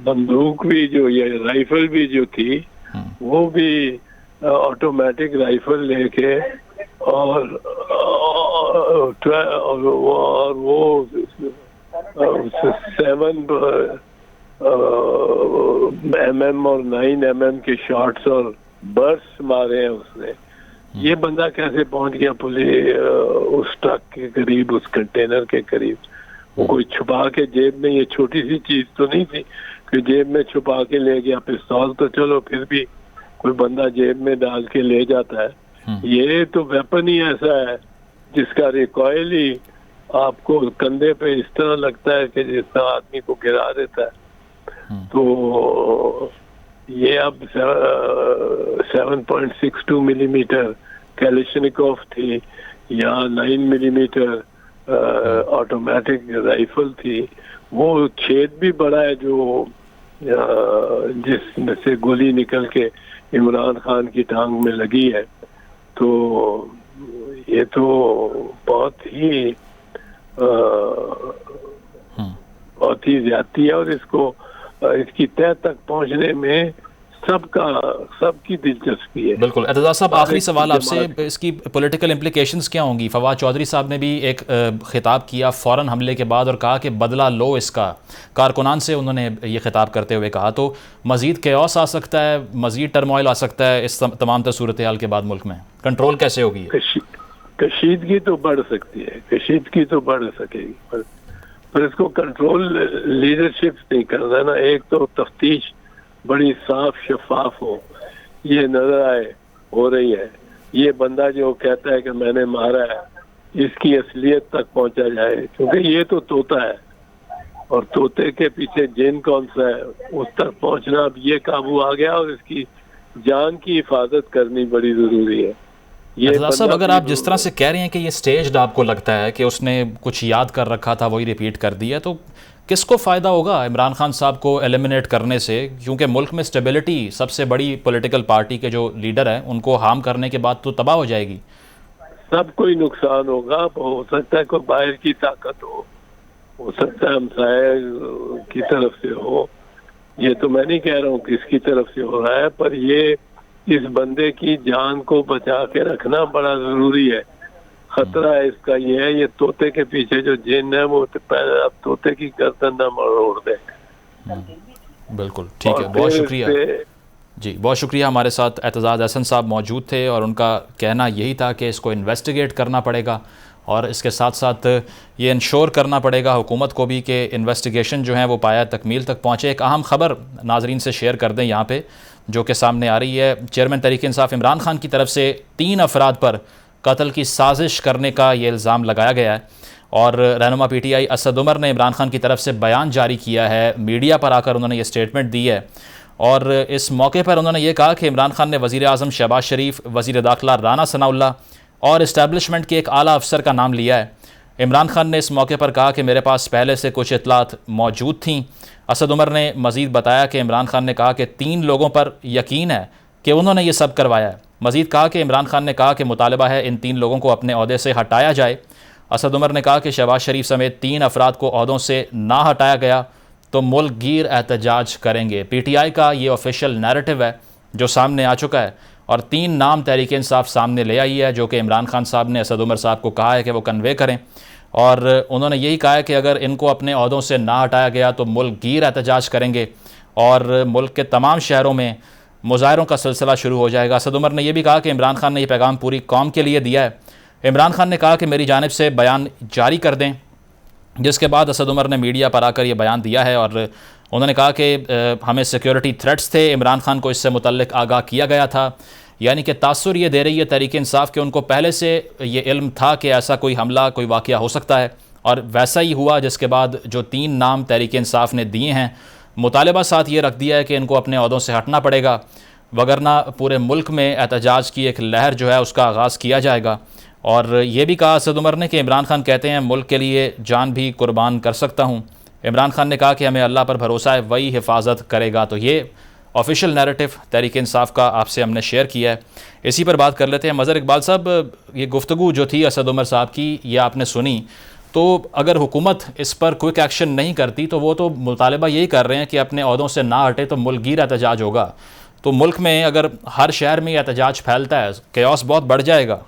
بندوق بھی، جو یہ رائفل بھی جو تھی وہ بھی آٹومیٹک رائفل لے کے اور وہ 7 mm اور 9 mm کے شاٹس اور برس مارے ہیں اس نے. یہ بندہ کیسے پہنچ گیا اس ٹرک کے قریب، اس کنٹینر کے قریب؟ وہ کوئی چھپا کے جیب میں، یہ چھوٹی سی چیز تو نہیں تھی کہ جیب میں چھپا کے لے گیا. پستول تو چلو پھر بھی کوئی بندہ جیب میں ڈال کے لے جاتا ہے. یہ تو ویپن ہی ایسا ہے جس کا ریکوائل ہی آپ کو کندھے پہ اس طرح لگتا ہے کہ جس طرح آدمی کو گرا دیتا ہے. تو یہ اب 7.62 ملی میٹر کیلشنکوف تھی یا 9 ملی میٹر آٹومیٹک رائفل تھی. وہ چھید بھی بڑا ہے جو جس میں سے گولی نکل کے عمران خان کی ٹانگ میں لگی ہے. تو یہ تو بہت ہی زیادتی ہے، اور اس کی تہہ تک پہنچنے میں سب کی دلچسپی ہے. بالکل. اعتزاز صاحب، آخری سوال آپ سے، اس کی پولیٹیکل امپلیکیشنز کیا ہوں گی؟ فواد چودھری صاحب نے بھی ایک خطاب کیا فوراً حملے کے بعد اور کہا کہ بدلہ لو اس کا. کارکنان سے انہوں نے یہ خطاب کرتے ہوئے کہا. تو مزید کیوس آ سکتا ہے، مزید ٹرموائل آ سکتا ہے اس تمام تر صورتحال کے بعد ملک میں. کنٹرول کیسے ہوگی؟ کشیدگی تو بڑھ سکتی ہے، کشیدگی تو بڑھ سکے گی، پر اس کو کنٹرول لیڈرشپ نہیں کرنا نا. ایک تو تفتیش بڑی صاف شفاف ہو، یہ نظر آئے ہو رہی ہے. یہ بندہ جو کہتا ہے کہ میں نے مارا ہے، اس کی اصلیت تک پہنچا جائے، کیونکہ یہ تو طوطا ہے اور طوطے کے پیچھے جن کون سا ہے، اس تک پہنچنا. اب یہ قابو آ گیا اور اس کی جان کی حفاظت کرنی بڑی ضروری ہے. اعتزاز صاحب، اگر آپ جس طرح سے کہہ رہے ہیں کہ یہ سٹیجڈ آپ کو لگتا ہے کہ اس نے کچھ یاد کر رکھا تھا وہی ریپیٹ کر دیا، تو کس کو فائدہ ہوگا عمران خان صاحب کو ایلیمنیٹ کرنے سے؟ کیونکہ ملک میں سٹیبلٹی، سب سے بڑی پولیٹیکل پارٹی کے جو لیڈر ہیں ان کو ہارم کرنے کے بعد تو تباہ ہو جائے گی. سب کوئی نقصان ہوگا. ہو سکتا ہے کوئی باہر کی طاقت ہو سکتا ہے ہمسائے کی طرف سے ہو. یہ تو میں نہیں کہہ رہا ہوں کس کی طرف سے ہو رہا ہے، پر یہ اس بندے کی جان کو بچا کے رکھنا بڑا ضروری ہے. خطرہ ہے اس کا یہ ہے، یہ طوطے کے پیچھے جو جن ہے وہ اب طوطے کی گردن نہ مروڑ دے. بالکل ٹھیک ہے، بہت شکریہ. جی بہت شکریہ. ہمارے ساتھ اعتزاز احسن صاحب موجود تھے اور ان کا کہنا یہی تھا کہ اس کو انویسٹیگیٹ کرنا پڑے گا اور اس کے ساتھ ساتھ یہ انشور کرنا پڑے گا حکومت کو بھی کہ انویسٹیگیشن جو ہیں وہ پایا تکمیل تک پہنچے۔ ایک اہم خبر ناظرین سے شیئر کر دیں یہاں پہ جو کہ سامنے آ رہی ہے۔ چیئرمین تحریک انصاف عمران خان کی طرف سے 3 افراد پر قتل کی سازش کرنے کا یہ الزام لگایا گیا ہے، اور رہنما P T I Asad Umar نے عمران خان کی طرف سے بیان جاری کیا ہے، میڈیا پر آ کر انہوں نے یہ سٹیٹمنٹ دی ہے، اور اس موقع پر انہوں نے یہ کہا کہ عمران خان نے وزیر اعظم شہباز شریف، وزیر داخلہ رانا ثناء اللہ اور اسٹیبلشمنٹ کے ایک اعلیٰ افسر کا نام لیا ہے۔ عمران خان نے اس موقع پر کہا کہ میرے پاس پہلے سے کچھ اطلاعات موجود تھیں۔ اسد عمر نے مزید بتایا کہ عمران خان نے کہا کہ 3 لوگوں پر یقین ہے کہ انہوں نے یہ سب کروایا ہے۔ مزید کہا کہ عمران خان نے کہا کہ مطالبہ ہے ان 3 لوگوں کو اپنے عہدے سے ہٹایا جائے۔ اسد عمر نے کہا کہ شہباز شریف سمیت 3 افراد کو عہدوں سے نہ ہٹایا گیا تو ملک گیر احتجاج کریں گے۔ پی ٹی آئی کا یہ آفیشیل نیریٹو ہے جو سامنے آ چکا ہے، اور 3 نام تحریک انصاف سامنے لے آئی ہے جو کہ عمران خان صاحب نے اسد عمر صاحب کو کہا ہے کہ وہ کنوے کریں، اور انہوں نے یہی کہا ہے کہ اگر ان کو اپنے عہدوں سے نہ ہٹایا گیا تو ملک گیر احتجاج کریں گے اور ملک کے تمام شہروں میں مظاہروں کا سلسلہ شروع ہو جائے گا۔ اسد عمر نے یہ بھی کہا کہ عمران خان نے یہ پیغام پوری قوم کے لیے دیا ہے۔ عمران خان نے کہا کہ میری جانب سے بیان جاری کر دیں، جس کے بعد اسد عمر نے میڈیا پر آ کر یہ بیان دیا ہے، اور انہوں نے کہا کہ ہمیں سیکیورٹی تھریٹس تھے، عمران خان کو اس سے متعلق آگاہ کیا گیا تھا، یعنی کہ تاثر یہ دے رہی ہے تحریک انصاف کہ ان کو پہلے سے یہ علم تھا کہ ایسا کوئی حملہ، کوئی واقعہ ہو سکتا ہے، اور ویسا ہی ہوا، جس کے بعد جو 3 نام تحریک انصاف نے دیے ہیں، مطالبہ ساتھ یہ رکھ دیا ہے کہ ان کو اپنے عہدوں سے ہٹنا پڑے گا، وگرنہ پورے ملک میں احتجاج کی ایک لہر جو ہے اس کا آغاز کیا جائے گا۔ اور یہ بھی کہا اسد عمر نے کہ عمران خان کہتے ہیں ملک کے لیے جان بھی قربان کر سکتا ہوں۔ عمران خان نے کہا کہ ہمیں اللہ پر بھروسہ ہے، وہی حفاظت کرے گا۔ تو یہ آفیشیل نیریٹو تحریک انصاف کا آپ سے ہم نے شیئر کیا ہے۔ اسی پر بات کر لیتے ہیں۔ مظہر اقبال صاحب، یہ گفتگو جو تھی اسد عمر صاحب کی، یہ آپ نے سنی، تو اگر حکومت اس پر کوئک ایکشن نہیں کرتی تو وہ تو مطالبہ یہی کر رہے ہیں کہ اپنے عہدوں سے نہ ہٹے تو ملک گیر احتجاج ہوگا۔ تو ملک میں اگر ہر شہر میں یہ احتجاج پھیلتا ہے، کیوس بہت بڑھ جائے گا۔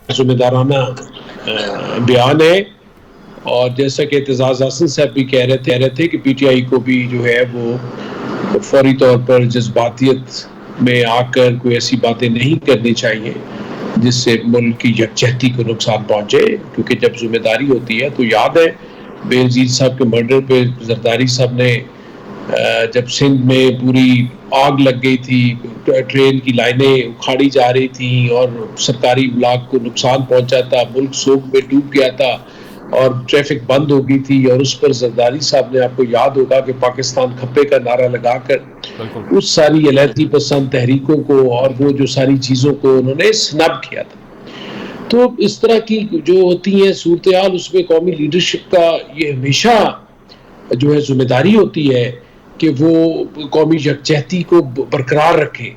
ذمہ دارانہ بیان ہے، اور جیسا کہ اعتزاز حسن صاحب بھی کہہ رہے تھے کہ پی ٹی آئی کو بھی جو ہے وہ فوری طور پر جذباتیت میں آ کر کوئی ایسی باتیں نہیں کرنی چاہیے جس سے ملک کی یکجہتی کو نقصان پہنچے، کیونکہ جب ذمہ داری ہوتی ہے تو یاد ہے بے نظیر صاحب کے مرڈر پہ زرداری صاحب نے جب سندھ میں پوری آگ لگ گئی تھی، ٹرین کی لائنیں اکھاڑی جا رہی تھیں اور سرکاری بلاک کو نقصان پہنچا تھا، ملک سوگ میں ڈوب گیا تھا اور ٹریفک بند ہو گئی تھی، اور اس پر زرداری صاحب نے، آپ کو یاد ہوگا کہ پاکستان کھپے کا نعرہ لگا کر اس ساری علیحدگی پسند تحریکوں کو اور وہ جو ساری چیزوں کو انہوں نے سنب کیا تھا۔ تو اس طرح کی جو ہوتی ہیں صورتحال، اس میں قومی لیڈرشپ کا یہ ہمیشہ جو ہے ذمہ داری ہوتی ہے کہ وہ قومی یکجہتی کو برقرار رکھے۔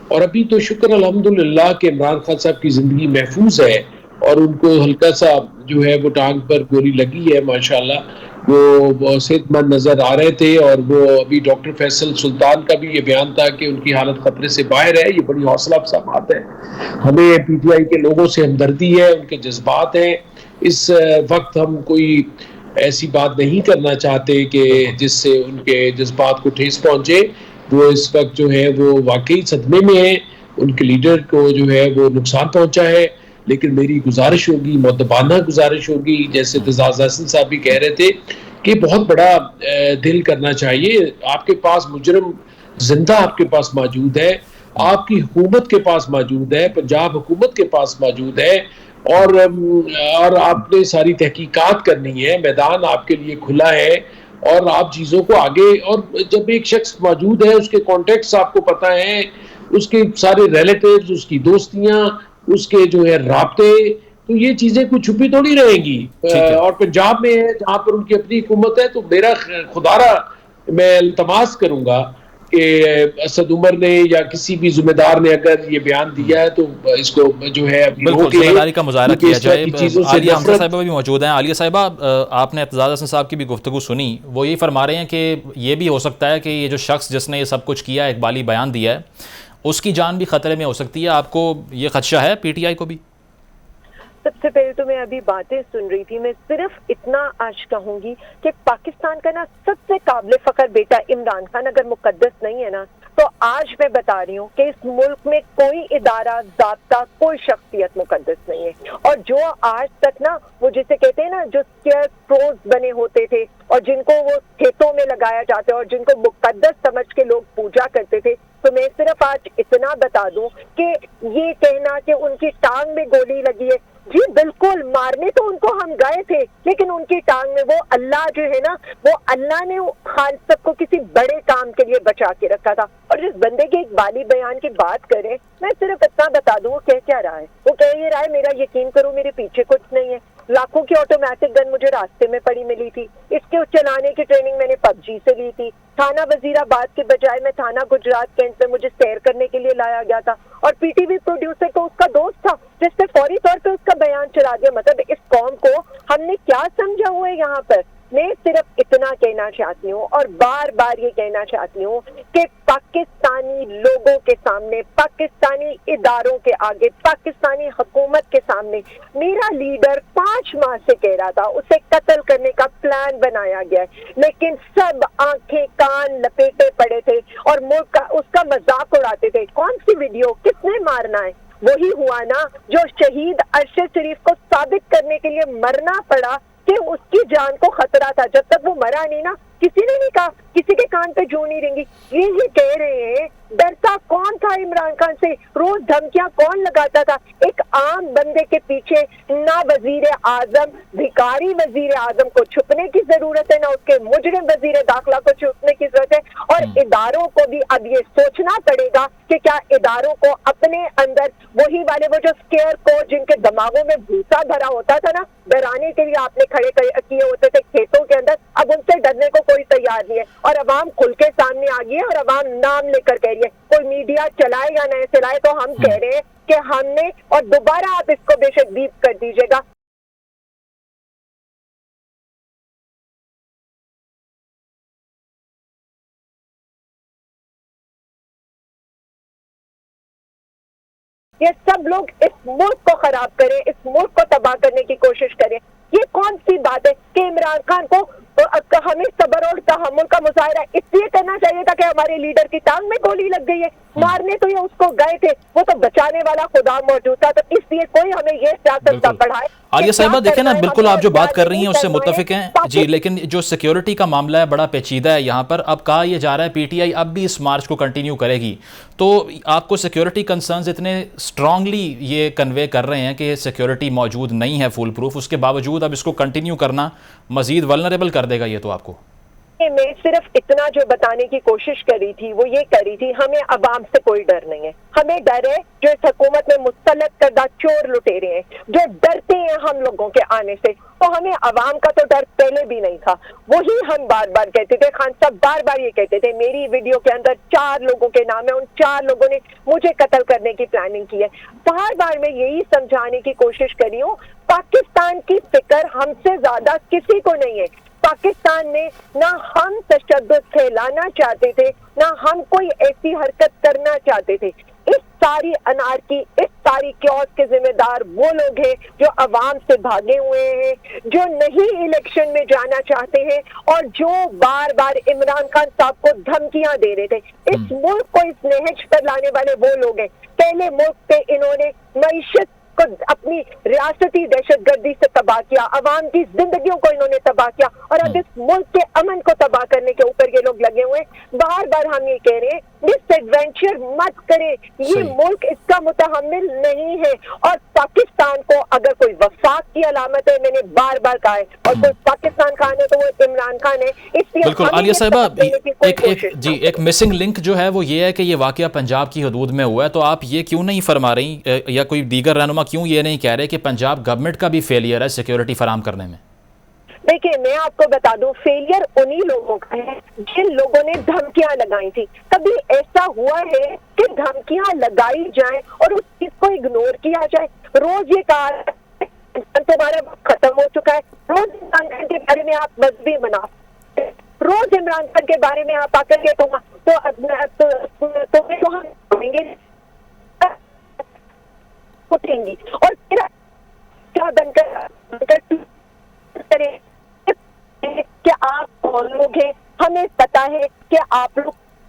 اور ابھی تو شکر الحمدللہ کہ عمران خان صاحب کی زندگی محفوظ ہے، اور ان کو ہلکا سا جو ہے وہ ٹانگ پر گولی لگی ہے، ماشاءاللہ وہ صحت مند نظر آ رہے تھے، اور وہ ابھی ڈاکٹر فیصل سلطان کا بھی یہ بیان تھا کہ ان کی حالت خطرے سے باہر ہے۔ یہ بڑی حوصلہ افزا بات ہے، ہمیں پی ٹی آئی کے لوگوں سے ہمدردی ہے، ان کے جذبات ہیں۔ اس وقت ہم کوئی ایسی بات نہیں کرنا چاہتے کہ جس سے ان کے جذبات کو ٹھیس پہنچے۔ وہ اس وقت جو ہے وہ واقعی صدمے میں ہیں، ان کے لیڈر کو جو ہے وہ نقصان پہنچا ہے، لیکن میری گزارش ہوگی، مؤدبانہ گزارش ہوگی، جیسے اعتزاز حسن صاحب بھی کہہ رہے تھے کہ بہت بڑا دل کرنا چاہیے۔ آپ کے پاس مجرم زندہ آپ کے پاس موجود ہے، آپ کی حکومت کے پاس موجود ہے، پنجاب حکومت کے پاس موجود ہے، اور آپ نے ساری تحقیقات کرنی ہے، میدان آپ کے لیے کھلا ہے، اور آپ چیزوں کو آگے، اور جب ایک شخص موجود ہے اس کے کانٹیکٹس آپ کو پتہ ہیں، اس کے سارے ریلیٹیوز، اس کی دوستیاں، اس کے جو ہے رابطے، تو یہ چیزیں کوئی چھپی تو نہیں رہیں گی۔ اور پنجاب میں ہے جہاں پر ان کی اپنی حکومت ہے، تو میرا خدارہ میں التماس کروں گا کہ اسد عمر نے یا کسی بھی ذمہ دار نے اگر یہ بیان دیا ہے تو اس کو جو ہے بالکل ذمہ داری کا مظاہرہ کیا جائے۔ عالیہ حمزہ صاحبہ بھی موجود ہیں۔ عالیہ صاحبہ، آپ نے اعتزاز حسن صاحب کی بھی گفتگو سنی، وہ یہی فرما رہے ہیں کہ یہ بھی ہو سکتا ہے کہ یہ جو شخص جس نے یہ سب کچھ کیا، اقبالی بیان دیا ہے، اس کی جان بھی خطرے میں ہو سکتی ہے۔ آپ کو یہ خدشہ ہے پی ٹی آئی کو بھی؟ سب سے پہلے تو میں ابھی باتیں سن رہی تھی, میں صرف اتنا آج کہوں گی کہ پاکستان کا نا سب سے قابل فخر بیٹا عمران خان اگر مقدس نہیں ہے نا, تو آج میں بتا رہی ہوں کہ اس ملک میں کوئی ادارہ, ضابطہ, کوئی شخصیت مقدس نہیں ہے. اور جو آج تک نا وہ جسے کہتے ہیں نا جو اسکیئر کروز بنے ہوتے تھے اور جن کو وہ کھیتوں میں لگایا جاتا ہے اور جن کو مقدس سمجھ کے لوگ پوجا کرتے تھے, تو میں صرف آج اتنا بتا دوں کہ یہ کہنا کہ ان کی ٹانگ میں گولی لگی ہے, جی بالکل مارنے تو ان کو ہم گئے تھے, لیکن ان کی ٹانگ میں وہ اللہ جو ہے نا, وہ اللہ نے خان صاحب کو کسی بڑے کام کے لیے بچا کے رکھا تھا. اور جس بندے کے ایک بالی بیان کی بات کریں, میں صرف اتنا بتا دوں وہ کہہ کیا رہا ہے. وہ کہہ یہ رہا ہے میرا یقین کرو میرے پیچھے کچھ نہیں ہے, لاکھوں کی آٹومیٹک گن مجھے راستے میں پڑی ملی تھی, اس کے چلانے کی ٹریننگ میں نے PUBG سے لی تھی, تھانہ وزیر آباد کے بجائے میں تھانہ گجرات کینٹ میں مجھے سیر کرنے کے لیے لایا گیا تھا, اور PTV پروڈیوسر کو اس کا دوست تھا جس نے فوری طور پہ اس کا بیان چلا دیا. مطلب اس قوم کو ہم نے کیا سمجھا ہوا ہے یہاں پر. میں صرف اتنا کہنا چاہتی ہوں اور بار بار یہ کہنا چاہتی ہوں کہ پاکستانی لوگوں کے سامنے, پاکستانی اداروں کے آگے, پاکستانی حکومت کے سامنے میرا لیڈر 5 ماہ سے کہہ رہا تھا اسے قتل کرنے کا پلان بنایا گیا ہے, لیکن سب آنکھیں کان لپیٹے پڑے تھے اور ملک کا اس کا مذاق اڑاتے تھے. کون سی ویڈیو, کس نے مارنا ہے؟ وہی ہوا نا جو شہید ارشد شریف کو ثابت کرنے کے لیے مرنا پڑا کہ اس کی جان کو خطرہ تھا. جب تک وہ مرا نہیں نا, کسی نے نہیں کہا, کسی کے کان پہ جو نہیں رہیں گی. یہ کہہ رہے ہیں ڈرتا کون تھا عمران خان سے, روز دھمکیاں کون لگاتا تھا. ایک عام بندے کے پیچھے نہ وزیر اعظم, بھکاری وزیر اعظم کو چھپنے کی ضرورت ہے, نہ اس کے مجرم وزیر داخلہ کو چھپنے کی ضرورت ہے. اور اداروں کو بھی اب یہ سوچنا پڑے گا کہ کیا اداروں کو اپنے اندر وہی والے وہ جو اسکیئر کو جن کے دماغوں میں بھوسا بھرا ہوتا تھا نا, ڈرانے کے لیے آپ نے کھڑے کیے ہوتے تھے کھیتوں کے اندر, اب ان سے ڈرنے کو کوئی تیار نہیں ہے. اور عوام کھل کے سامنے آ گئی ہے اور عوام نام لے کر کہہ رہی ہے. کوئی میڈیا چلائے یا نہ چلائے, تو ہم کہہ رہے ہیں کہ ہم نے, اور دوبارہ آپ اس کو بے شک بیپ کر دیجیے گا, یہ سب لوگ اس ملک کو خراب کریں, اس ملک کو تباہ کرنے کی کوشش کریں. یہ کون سی بات ہے کہ عمران خان کو ہمیں صبر اور تحمل کا مظاہرہ اس لیے کرنا چاہیے تھا کہ ہمارے لیڈر کی ٹانگ میں گولی لگ گئی ہے. مارنے تو یہ اس کو گئے تھے, وہ تو بچانے والا خدا موجود تھا, تو اس لیے کوئی ہمیں یہ سیاست نہ پڑھائے. عالیہ صاحبہ دیکھیں نا, بالکل آپ جو بات کر رہی ہیں اس سے متفق ہیں جی, لیکن جو سیکیورٹی کا معاملہ ہے بڑا پیچیدہ ہے یہاں پر. اب کہا یہ جا رہا ہے PTI اب بھی اس مارچ کو کنٹینیو کرے گی, تو آپ کو سیکیورٹی کنسرنز اتنے اسٹرانگلی یہ کنوے کر رہے ہیں کہ سیکیورٹی موجود نہیں ہے فول پروف, اس کے باوجود اب اس کو کنٹینیو کرنا مزید ولنریبل کر دے گا یہ تو آپ کو. میں صرف اتنا جو بتانے کی کوشش کری تھی وہ یہ کری تھی, ہمیں عوام سے کوئی ڈر نہیں ہے. ہمیں ڈر ہے جو اس حکومت میں مسلط کردہ چور لٹیرے ہیں جو ڈرتے ہیں ہم لوگوں کے آنے سے. تو ہمیں عوام کا تو ڈر پہلے بھی نہیں تھا, وہی ہم بار بار کہتے تھے. خان صاحب بار بار یہ کہتے تھے میری ویڈیو کے اندر 4 لوگوں کے نام ہے, ان 4 لوگوں نے مجھے قتل کرنے کی پلاننگ کی ہے. بار بار میں یہی سمجھانے کی کوشش کری ہوں, پاکستان کی فکر ہم سے زیادہ کسی کو نہیں ہے. پاکستان میں نہ ہم تشدد پھیلانا چاہتے تھے, نہ ہم کوئی ایسی حرکت کرنا چاہتے تھے. اس ساری انارکی, اس ساری کیوس کے ذمہ دار وہ لوگ ہیں جو عوام سے بھاگے ہوئے ہیں, جو نہیں الیکشن میں جانا چاہتے ہیں, اور جو بار بار عمران خان صاحب کو دھمکیاں دے رہے تھے. اس ملک کو اس نہج پر لانے والے وہ لوگ ہیں. پہلے ملک پہ انہوں نے معیشت کو اپنی ریاستی دہشت گردی سے تباہ کیا, عوام کی زندگیوں کو انہوں نے تباہ کیا, اور اب اس ملک کے امن کو تباہ کرنے کے اوپر یہ لوگ لگے ہوئے ہیں. بار بار ہم یہ کہہ رہے ہیں ڈس ایڈونچر مت کریں, یہ ملک اس کا متحمل نہیں ہے. اور پاکستان کو اگر کوئی وفاق کی علامت ہے, میں نے بار بار کہا ہے, اور کوئی پاکستان خان ہے تو وہ عمران خان ہے. اس لیے بالکل عالیہ صاحبہ, ایک مسنگ لنک جو ہے وہ یہ ہے کہ یہ واقعہ پنجاب کی حدود میں ہوا ہے, تو آپ یہ کیوں نہیں فرما رہی, یا کوئی دیگر رہنما کیوں یہ نہیں کہہ رہے کہ پنجاب گورنمنٹ کا بھی فیلئر ہے سیکیورٹی فراہم کرنے میں؟ دیکھیں میں آپ کو بتا دوں, فیلئر انہی لوگوں کا ہے جن لوگوں نے دھمکیاں لگائی تھی. کبھی ایسا ہوا ہے کہ دھمکیاں لگائی جائیں اور اس چیز کو اگنور کیا جائے؟ روز یہ کہا تمہارا ختم ہو چکا ہے, روز عمران خان کے بارے میں آپ مذہبی منافع, روز عمران خان کے بارے میں آپ آ کر کے تمہیں تو ہم اٹھیں گی, اور پھر کیا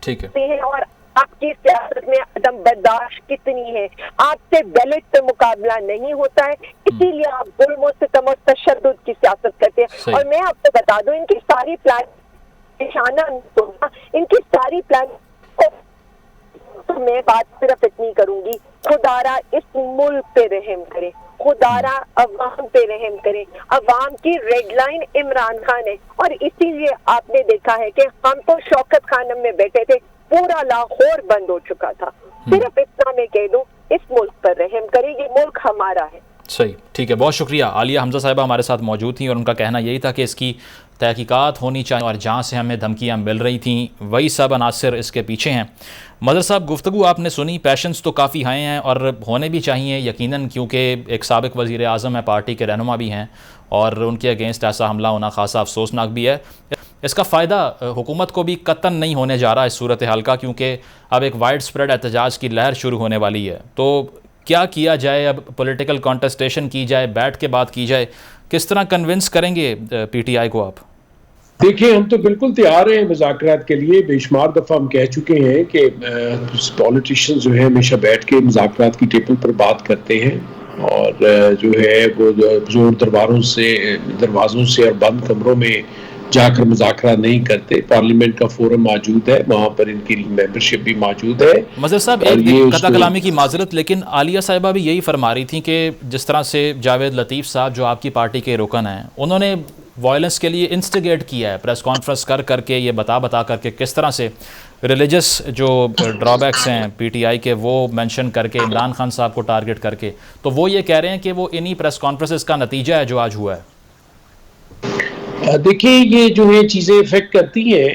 ٹھیک ہے. ہیں اور آپ کی سیاست میں عدم برداشت کتنی ہے. آپ سے بیلٹ پہ مقابلہ نہیں ہوتا ہے، اسی لیے آپ ظلم و ستم و تشدد کی سیاست کرتے ہیں. اور میں آپ کو بتا دوں ان کی ساری پلان ان کی ساری پلان تو میں بات صرف اتنی کروں گی، خدارا اس ملک پہ رحم کرے، خدارا عوام پہ رحم کرے. عوام کی ریڈ لائن عمران خان ہے، اور اسی لیے آپ نے دیکھا ہے کہ ہم تو شوکت خانم میں بیٹھے تھے، پورا لاہور بند ہو چکا تھا. صرف اتنا میں کہہ دوں اس ملک پر رحم کرے، یہ ملک ہمارا ہے. صحیح، ٹھیک ہے، بہت شکریہ. عالیہ حمزہ صاحبہ ہمارے ساتھ موجود تھیں اور ان کا کہنا یہی تھا کہ اس کی تحقیقات ہونی چاہیے اور جہاں سے ہمیں دھمکیاں مل رہی تھیں وہی سب عناصر اس کے پیچھے ہیں. مظہر صاحب، گفتگو آپ نے سنی، پیشنس تو کافی ہائی ہیں اور ہونے بھی چاہیے یقیناً، کیونکہ ایک سابق وزیر اعظم ہے، پارٹی کے رہنما بھی ہیں اور ان کے اگینسٹ ایسا حملہ ہونا خاصا افسوسناک بھی ہے. اس کا فائدہ حکومت کو بھی قطعاً نہیں ہونے جا رہا اس صورتحال کا، کیونکہ اب ایک وائڈ اسپریڈ احتجاج کی لہر شروع ہونے والی ہے. تو کیا کیا جائے؟ اب پولیٹیکل کانٹسٹیشن کی جائے، بیٹھ کے بات کی جائے، کس طرح کنونس کریں گے پی ٹی آئی کو آپ؟ دیکھیں، ہم تو بالکل تیار ہیں مذاکرات کے لیے. بے شمار دفعہ ہم کہہ چکے ہیں کہ پولیٹیشین جو ہے ہمیشہ بیٹھ کے مذاکرات کی ٹیبل پر بات کرتے ہیں اور جو ہے وہ زور دروازوں سے اور بند کمروں میں جا کر مذاکرات نہیں کرتے. پارلیمنٹ کا فورم موجود ہے، وہاں پر ان کی ممبرشپ بھی موجود ہے. مظہر صاحب، ایک قطع کلامی کی معذرت، لیکن عالیہ صاحبہ بھی یہی فرما رہی تھیں کہ جس طرح سے جاوید لطیف صاحب جو آپ کی پارٹی کے رکن ہیں، انہوں نے وائلنس کے لیے انسٹیگیٹ کیا ہے، پریس کانفرنس کر کے یہ بتا کر کے کس طرح سے ریلیجس جو ڈرا بیکس ہیں پی ٹی آئی کے وہ مینشن کر کے عمران خان صاحب کو ٹارگٹ کر کے. تو وہ یہ کہہ رہے ہیں کہ وہ انہی پریس کانفرنسز کا نتیجہ ہے جو آج ہوا ہے. دیکھیں، یہ جو ہے چیزیں افیکٹ کرتی ہیں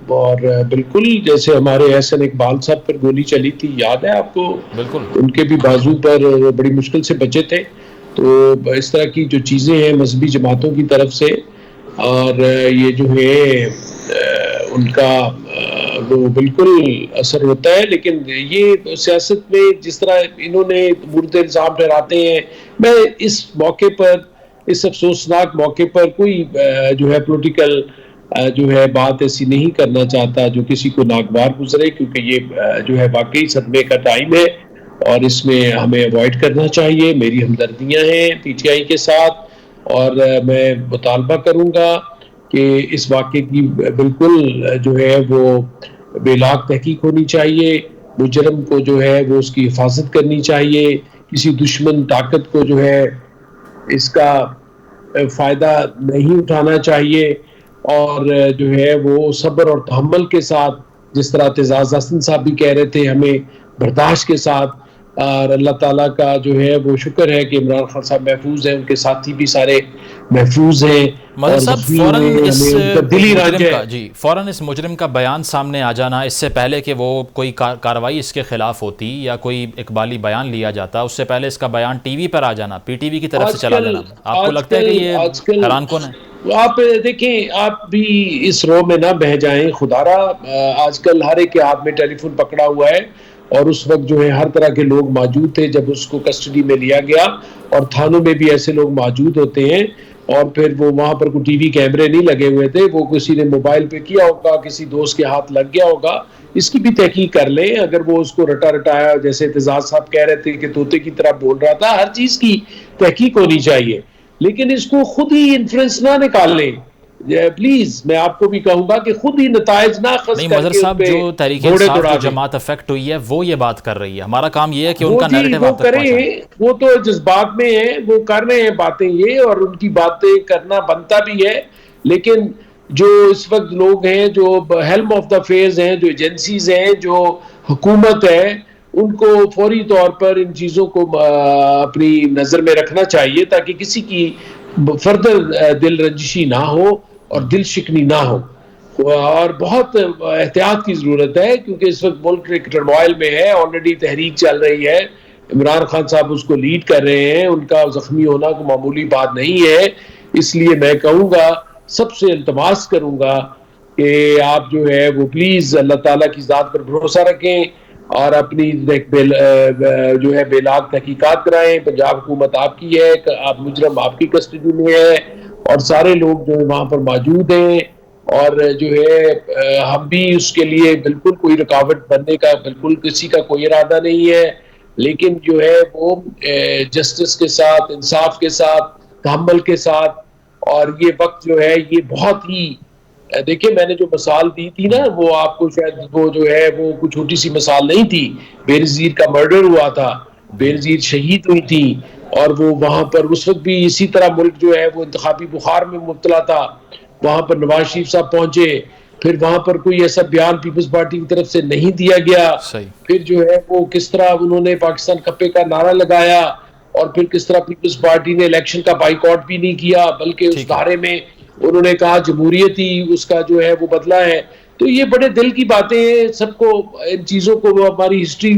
اور بالکل جیسے ہمارے احسن اقبال صاحب پر گولی چلی تھی، یاد ہے آپ کو؟ بالکل، ان کے بھی بازو پر بڑی مشکل سے بچے تھے. تو اس طرح کی جو چیزیں ہیں مذہبی جماعتوں کی طرف سے، اور یہ جو ہے ان کا وہ بالکل اثر ہوتا ہے. لیکن یہ سیاست میں جس طرح انہوں نے مورد الزام ٹھہراتے ہیں، میں اس موقع پر، اس افسوسناک موقع پر کوئی جو ہے پولیٹیکل جو ہے بات ایسی نہیں کرنا چاہتا جو کسی کو ناگوار گزرے، کیونکہ یہ جو ہے واقعی صدمے کا ٹائم ہے اور اس میں ہمیں اوائڈ کرنا چاہیے. میری ہمدردیاں ہیں پی ٹی آئی کے ساتھ اور میں مطالبہ کروں گا کہ اس واقعے کی بالکل جو ہے وہ بے لاگ تحقیق ہونی چاہیے. مجرم کو جو ہے وہ اس کی حفاظت کرنی چاہیے. کسی دشمن طاقت کو جو ہے اس کا فائدہ نہیں اٹھانا چاہیے اور جو ہے وہ صبر اور تحمل کے ساتھ، جس طرح اعتزاز حسن صاحب بھی کہہ رہے تھے، ہمیں برداشت کے ساتھ. اور اللہ تعالیٰ کا جو ہے وہ شکر ہے کہ عمران خان صاحب محفوظ ہیں، ان کے ساتھی بھی سارے محفوظ ہیں. مظہر صاحب، فوراً اس مجرم کا بیان سامنے آ جانا، اس سے پہلے کہ وہ کوئی کارروائی اس کے خلاف ہوتی یا کوئی اقبالی بیان لیا جاتا، اس سے پہلے اس کا بیان ٹی وی پر آ جانا، پی ٹی وی کی طرف سے چلا جانا، آپ کو لگتا ہے کہ یہ حیران کن ہے؟ آپ دیکھیں، آپ بھی اس رو میں نہ بہہ جائیں. خدارا، آج کل ہر ایک کے ہاتھ میں ٹیلی فون پکڑا ہوا ہے اور اس وقت جو ہے ہر طرح کے لوگ موجود تھے جب اس کو کسٹڈی میں لیا گیا، اور تھانوں میں بھی ایسے لوگ موجود ہوتے ہیں. اور پھر وہ وہاں پر کوئی ٹی وی کیمرے نہیں لگے ہوئے تھے، وہ کسی نے موبائل پہ کیا ہوگا، کسی دوست کے ہاتھ لگ گیا ہوگا. اس کی بھی تحقیق کر لیں. اگر وہ اس کو رٹایا جیسے اعتزاز صاحب کہہ رہے تھے کہ طوطے کی طرح بول رہا تھا، ہر چیز کی تحقیق ہونی چاہیے، لیکن اس کو خود ہی انفلوئنس نہ نکال لیں. پلیز میں آپ کو بھی کہوں گا کہ خود ہی نتائج نہ خس نہیں. کر مظہر کے صاحب، جو تحریک انصاف جو جماعت افیکٹ ہوئی ہے وہ یہ بات کر رہی ہے، ہمارا کام یہ ہے کہ ان کا نیریٹو آپ تک پہنچائیں. وہ تو جذبات میں ہیں، وہ کر رہے ہیں باتیں یہ، اور ان کی باتیں کرنا بنتا بھی ہے. لیکن جو اس وقت لوگ ہیں، جو ہیلم آف دا فیئرز ہیں، جو ایجنسیز ہیں، جو حکومت ہے، ان کو فوری طور پر ان چیزوں کو اپنی نظر میں رکھنا چاہیے تاکہ کسی کی فردر دل رنجشی نہ ہو اور دل شکنی نہ ہو. اور بہت احتیاط کی ضرورت ہے کیونکہ اس وقت ملک ایک ٹرموائل میں ہے. آلریڈی تحریک چل رہی ہے، عمران خان صاحب اس کو لیڈ کر رہے ہیں، ان کا زخمی ہونا کوئی معمولی بات نہیں ہے. اس لیے میں کہوں گا، سب سے التماس کروں گا کہ آپ جو ہے وہ پلیز اللہ تعالیٰ کی ذات پر بھروسہ رکھیں اور اپنی جو ہے بے لاگ تحقیقات کرائیں. پنجاب حکومت آپ کی ہے، آپ مجرم آپ کی کسٹڈی میں ہے، اور سارے لوگ جو وہاں پر موجود ہیں اور جو ہے ہم بھی اس کے لیے بالکل کوئی رکاوٹ بننے کا بالکل کسی کا کوئی ارادہ نہیں ہے، لیکن جو ہے وہ جسٹس کے ساتھ، انصاف کے ساتھ، تحمل کے ساتھ، اور یہ وقت جو ہے یہ بہت ہی دیکھیں میں نے جو مثال دی تھی نا وہ آپ کو شاید وہ جو ہے وہ کوئی چھوٹی سی مثال نہیں تھی، بے نظیر کا مرڈر ہوا تھا، بے نظیر شہید ہوئی تھی، اور وہ وہاں پر اس وقت بھی اسی طرح ملک جو ہے وہ انتخابی بخار میں مبتلا تھا، وہاں پر نواز شریف صاحب پہنچے، پھر وہاں پر کوئی ایسا بیان پیپلز پارٹی کی طرف سے نہیں دیا گیا، پھر جو ہے وہ کس طرح انہوں نے پاکستان کھپے کا نعرہ لگایا، اور پھر کس طرح پیپلز پارٹی نے الیکشن کا بائیکاٹ بھی نہیں کیا بلکہ اس دھارے میں انہوں نے کہا جمہوریت ہی اس کا جو ہے وہ بدلہ ہے۔ تو یہ بڑے دل کی باتیں ہیں، سب کو ان چیزوں کو وہ ہماری ہسٹری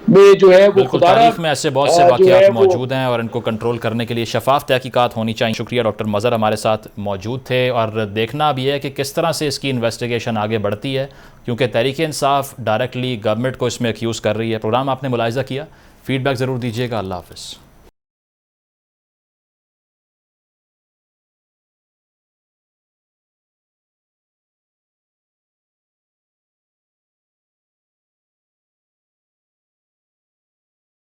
میں جو ہے وہ بالکل تاریخ میں ایسے بہت سے واقعات موجود ہیں اور ان کو کنٹرول کرنے کے لیے شفاف تحقیقات ہونی چاہیے۔ شکریہ ڈاکٹر مظہر ہمارے ساتھ موجود تھے، اور دیکھنا بھی ہے کہ کس طرح سے اس کی انویسٹیگیشن آگے بڑھتی ہے، کیونکہ تحریک انصاف ڈائریکٹلی گورنمنٹ کو اس میں ایکیوز کر رہی ہے۔ پروگرام آپ نے ملاحظہ کیا، فیڈ بیک ضرور دیجیے گا۔ اللہ حافظ۔